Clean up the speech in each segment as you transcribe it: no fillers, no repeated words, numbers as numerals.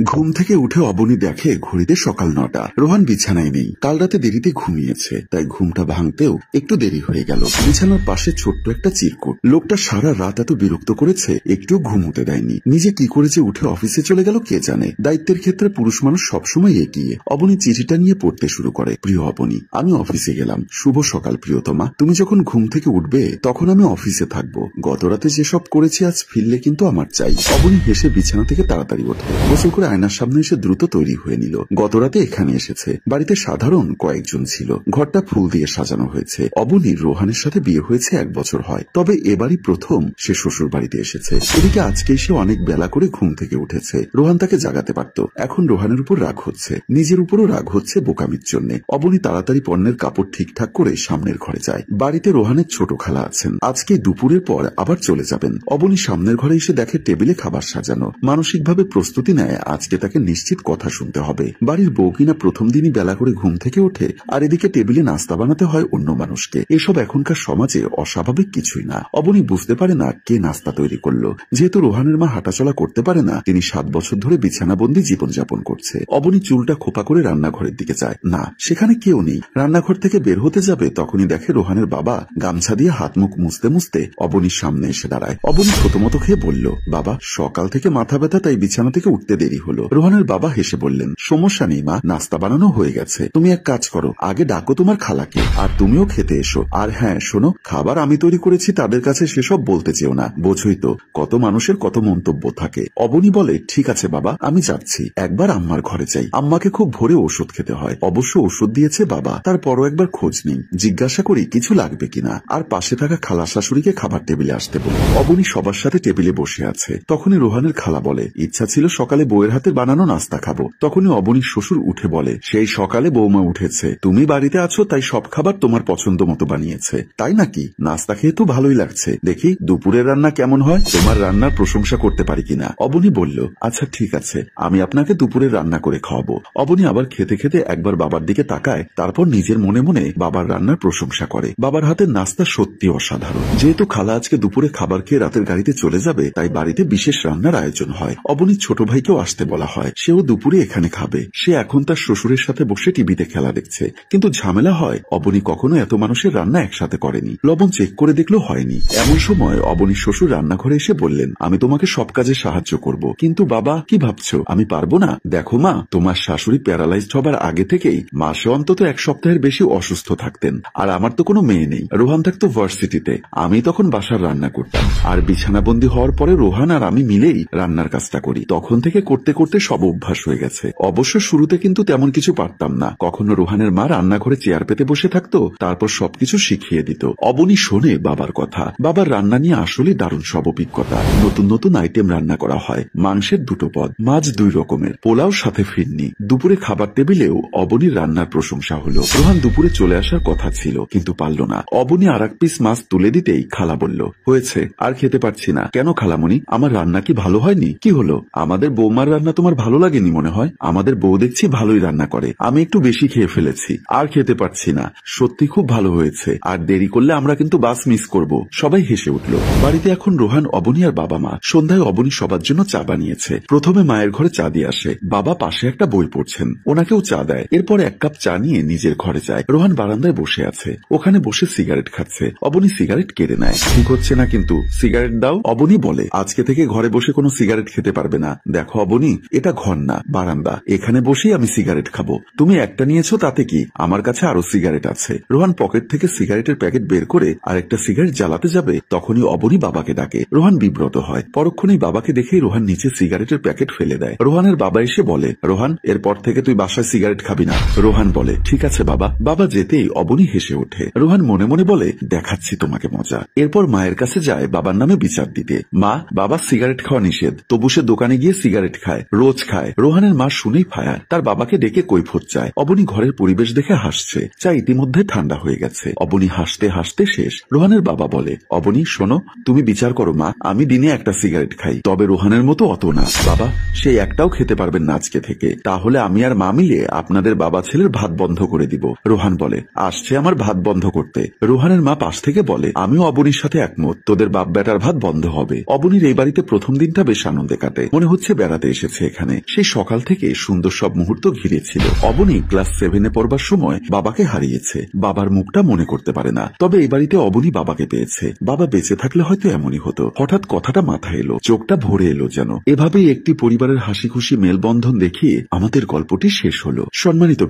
ঘুম থেকে উঠে অবনী দেখে ঘড়িতে সকাল 9টা। রোহান বিছানায় নেই, কাল রাতে দেরিতে ঘুমিয়েছে, তাই ঘুমটা ভাঙতেও একটু দেরি হয়ে গেল। বিছানার পাশে ছোট্ট একটা চিরকুট। লোকটা সারা রাত এত বিরক্ত করেছে, একটু ঘুমোতে দেয়নি। নিজে কি করে যে উঠে অফিসে চলে গেল কে জানে। দায়িত্বের ক্ষেত্রে পুরুষ মানুষ সবসময় এগিয়ে। অবনী চিঠিটা নিয়ে পড়তে শুরু করে। প্রিয় অবনী, আমি অফিসে গেলাম। শুভ সকাল প্রিয়তমা। তুমি যখন ঘুম থেকে উঠবে তখন আমি অফিসে থাকবো। গত রাতে যেসব করেছি আজ ফিরলে কিন্তু আমার চাই। অবনী হেসে বিছানা থেকে তাড়াতাড়ি ওঠে। গোসল করে আয়নার সামনে এসে দ্রুত তৈরি হয়ে নিল। গত রাতে এখানে এসেছে। বাড়িতে সাধারণ কয়েকজন ছিল। ঘরটা ফুল দিয়ে সাজানো হয়েছে। অবনীর রোহানের সাথে বিয়ে হয়েছে 1 বছর হয়, তবে এবারই প্রথম সে শ্বশুর বাড়িতে এসেছে। এদিকে আজকেই সে অনেক বেলা করে ঘুম থেকে উঠেছে। রোহান তাকে জাগাতে পারত। এখন রোহানের উপর রাগ হচ্ছে, নিজের উপরও রাগ হচ্ছে বোকামির জন্য। অবনী তাড়াতাড়ি পণ্যের কাপড় ঠিকঠাক করে সামনের ঘরে যায়। বাড়িতে রোহানের ছোট খালা আছেন। আজকে দুপুরের পর আবার চলে যাবেন। অবনী সামনের ঘরে এসে দেখে টেবিলে খাবার সাজানো। মানসিকভাবে প্রস্তুতি নেয় আজকে তাকে নিশ্চিত কথা শুনতে হবে। বাড়ির বউ কিনা প্রথম দিনই বেলা করে ঘুম থেকে ওঠে, আর এদিকে টেবিলে নাস্তা বানাতে হয় অন্য মানুষকে। এসব এখনকার সমাজে অস্বাভাবিক কিছুই না। অবনী বুঝতে পারে না কে নাস্তা তৈরি করলো। যেহেতু রোহানের মা হাঁটাচলা করতে পারে না, তিনি 7 বছর ধরে বিছানাবন্দি জীবনযাপন করছে। অবনী চুলটা খোপা করে রান্নাঘরের দিকে যায়। না, সেখানে কেউ নেই। রান্নাঘর থেকে বের হতে যাবে তখনই দেখে রোহানের বাবা গামছা দিয়ে হাত মুখ মুছতে মুছতে অবনীর সামনে এসে দাঁড়ায়। অবনী থতমত খেয়ে বলল, বাবা, সকাল থেকে মাথা ব্যথা, তাই বিছানা থেকে উঠতে দেরি হলো। রোহানের বাবা হেসে বললেন, সমস্যা নেই মা, নাস্তা বানানো হয়ে গেছে। তুমি এক কাজ করো, আগে ডাকো তোমার খালাকে, আর তুমিও খেতে এসো। আর হ্যাঁ শোনো, খাবার আমি তৈরি করেছি, তাদের কাছে সেসব বলতে চেও না। বোঝই তো কত মানুষের কত মন্তব্য থাকে। অবনী বলে, ঠিক আছে বাবা, আমি যাচ্ছি। একবার আম্মার ঘরে যাই। আম্মাকে খুব ভোরে ওষুধ খেতে হয়। অবশ্য ওষুধ দিয়েছে বাবা, তারপরও একবার খোঁজ নেই, জিজ্ঞাসা করি কিছু লাগবে কিনা। আর পাশে থাকা খালা শাশুড়িকে খাবার টেবিলে আসতে বলি। অবনী সবার সাথে টেবিলে বসে আছে। তখনই রোহানের খালা বলে, ইচ্ছা ছিল সকালে বউয়ের হাতে বানানো নাস্তা খাবো। তখনই অবনীর শ্বশুর উঠে বলে, সেই সকালে বৌমা উঠেছে, তুমি বাড়িতে আছো তাই সব খাবার তোমার পছন্দ মতো বানিয়েছে। তাই নাকি? নাস্তা খেয়ে তো ভালোই লাগছে। দেখি দুপুরের রান্না কেমন হয়, তোমার রান্নার প্রশংসা করতে পারি কিনা। অবনী বলল, আচ্ছা ঠিক আছে, আমি আপনাকে দুপুরের রান্না করে খাওয়াবো। অবনী আবার খেতে খেতে একবার বাবার দিকে তাকায়, তারপর নিজের মনে মনে বাবার রান্নার প্রশংসা করে। বাবার হাতের নাস্তা সত্যি অসাধারণ। যেহেতু খালা আজকে দুপুরে খাবার খেয়ে রাতের গাড়িতে চলে যাবে, তাই বাড়িতে বিশেষ রান্নার আয়োজন হয়। অবনীর ছোট ভাইকেও আসতে বলা হয়, সেও দুপুরে এখানে খাবে। সে এখন তার শ্বশুরের সাথে বসে টিভিতে খেলা দেখছে। কিন্তু ঝামেলা হয়, অবনী কখনো এত মানুষের রান্না একসাথে করেনি। লবণ চেক করে দেখলেও হয়নি। এমন সময় অবনীর শ্বশুর রান্নাঘরে এসে বললেন, আমি তোমাকে সব কাজে সাহায্য করব, কিন্তু বাবা কি ভাবছো আমি পারবো না? দেখো মা, তোমার শাশুড়ি প্যারালাইজড হবার আগে থেকেই মাসে অন্তত 1 সপ্তাহের বেশি অসুস্থ থাকতেন। আর আমার তো কোনো মেয়ে নেই। রোহান থাকতো ভার্সিটিতে, আমি তখন বাসার রান্না করতাম। আর বিছানাবন্দি হওয়ার পরে রোহান আর আমি মিলেই রান্নার কাজটা করি। তখন থেকে করতে করতে সব অভ্যাস হয়ে গেছে। অবশ্য শুরুতে কিন্তু তেমন কিছু পারতাম না। কখনো রোহানের মা রান্নাঘরে চেয়ার পেতে বসে থাকতো, তারপর সবকিছু শিখিয়ে দিত। অবনী শোনে বাবার কথা। বাবার রান্না নিয়ে আসলে দারুণ সব অভিজ্ঞতা। নতুন নতুন আইটেম রান্না করা হয়। মাংসের 2টো পদ, মাছ 2 রকমের, পোলাও সাথে ফিরনি। দুপুরে খাবার টেবিলেও অবনীর রান্নার প্রশংসা হলো। রোহান দুপুরে চলে আসার কথা ছিল, কিন্তু পারল না। অবনী আর 1 পিস মাছ তুলে দিতেই খালা বলল, হয়েছে, আর খেতে পারছি না। কেন খালামণি, আমার রান্না কি ভালো হয়নি? কি হলো, আমাদের বৌমার রান্না তোমার ভালো লাগেনি মনে হয়? আমাদের বউ দেখছি ভালোই রান্না করে। আমি একটু বেশি খেয়ে ফেলেছি, আর খেতে পারছি না। সত্যি খুব ভালো হয়েছে, আর দেরি করলে আমরা কিন্তু বাস মিস করব। সবাই হেসে উঠল। বাড়িতে এখন রোহান, অবনী আর বাবা মা। সন্ধ্যায় অবনী সবার জন্য চা বানিয়েছে। প্রথমে মায়ের ঘরে চা দিয়ে আসে। বাবা পাশে একটা বই পড়ছেন, ওনাকেও চা দেয়। এরপর 1 কাপ চা নিয়ে নিজের ঘরে যায়। রোহান বারান্দায় বসে আছে, ওখানে বসে সিগারেট খাচ্ছে। অবনী সিগারেট কেড়ে নেয়। ঠিক হচ্ছে না কিন্তু, সিগারেট দাও। অবনী বলে, আজকে থেকে ঘরে বসে কোনো সিগারেট খেতে পারবে না। দেখো অবনী, এটা ঘর না, বারান্দা। এখানে বসেই আমি সিগারেট খাবো। তুমি একটা নিয়েছো তাতে কি, আমার কাছে আরো সিগারেট আছে। রোহান পকেট থেকে সিগারেটের প্যাকেট বের করে আরেকটা সিগারেট জ্বালাতে যাবে, তখনই অবনী বাবাকে ডাকে। রোহান বিব্রত হয়। পরক্ষণেই বাবাকে দেখেই রোহান নিচে সিগারেটের প্যাকেট ফেলে দেয়। রোহানের বাবা এসে বলে, রোহান, এরপর থেকে তুই বাসায় সিগারেট খাবি না। রোহান বলে, ঠিক আছে বাবা। বাবা যেতেই অবনী হেসে ওঠে। রোহান মনে মনে বলে, দেখাচ্ছি তোমাকে মজা। এরপর মায়ের কাছে যায় বাবার নামে বিচার দিতে। মা, বাবা সিগারেট খাওয়া নিষেধ, তবু সে দোকানে গিয়ে সিগারেট খায়, রোজ খায়। রোহানের মা শুনেই ফায়ার, তার বাবাকে ডেকে কৈফিয়ত চায়। অবনী ঘরের পরিবেশ দেখে হাসছে। চা ইতিমধ্যে ঠান্ডা হয়ে গেছে। অবনী হাসতে হাসতে শেষ। রোহানের বাবা বলে, অবনী শোনো, তুমি বিচার করো মা, আমি দিনে একটা সিগারেট খাই, তবে রোহানের মতো অত না। বাবা, সেই একটাও খেতে পারবেন না আজকে থেকে। তাহলে আমি আর মা মিলে আপনাদের বাবা ছেলের ভাত বন্ধ করে দিব। রোহান বলে, আসছে আমার ভাত বন্ধ করতে। রোহানের মা পাশ থেকে বলে, আমিও অবনীর সাথে একমত, তোদের বাপ বেটার ভাত বন্ধ হবে। অবনীর এই বাড়িতে প্রথম দিনটা বেশ আনন্দে কাটে, মনে হচ্ছে বেড়াতে এসেছে। এসেছে এখানে। সেই সকাল থেকে সুন্দর সব মুহূর্ত ঘিরে ছিল। অবনী ক্লাস 7-এ পড়বার সময় বাবাকে হারিয়েছে। বাবার মুখটা মনে করতে পারে না, তবে এই বাড়িতে অবনী বাবাকে পেয়েছে। বাবা বেঁচে থাকলে হয়তো এমনই হতো। হঠাৎ কথাটা মাথায় এলো, চোখটা ভরে এলো যেন। এভাবেই একটি পরিবারের হাসি খুশি মেলবন্ধন দেখিয়ে আমাদের গল্পটি শেষ হলো। সম্মানিত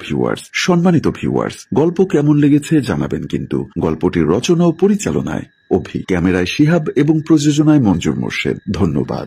ভিউয়ার্স, গল্প কেমন লেগেছে জানাবেন কিন্তু। গল্পটির রচনা ও পরিচালনায় অভি, ক্যামেরায় শিহাব এবং প্রযোজনায় মঞ্জুর মোর্শেদ। ধন্যবাদ।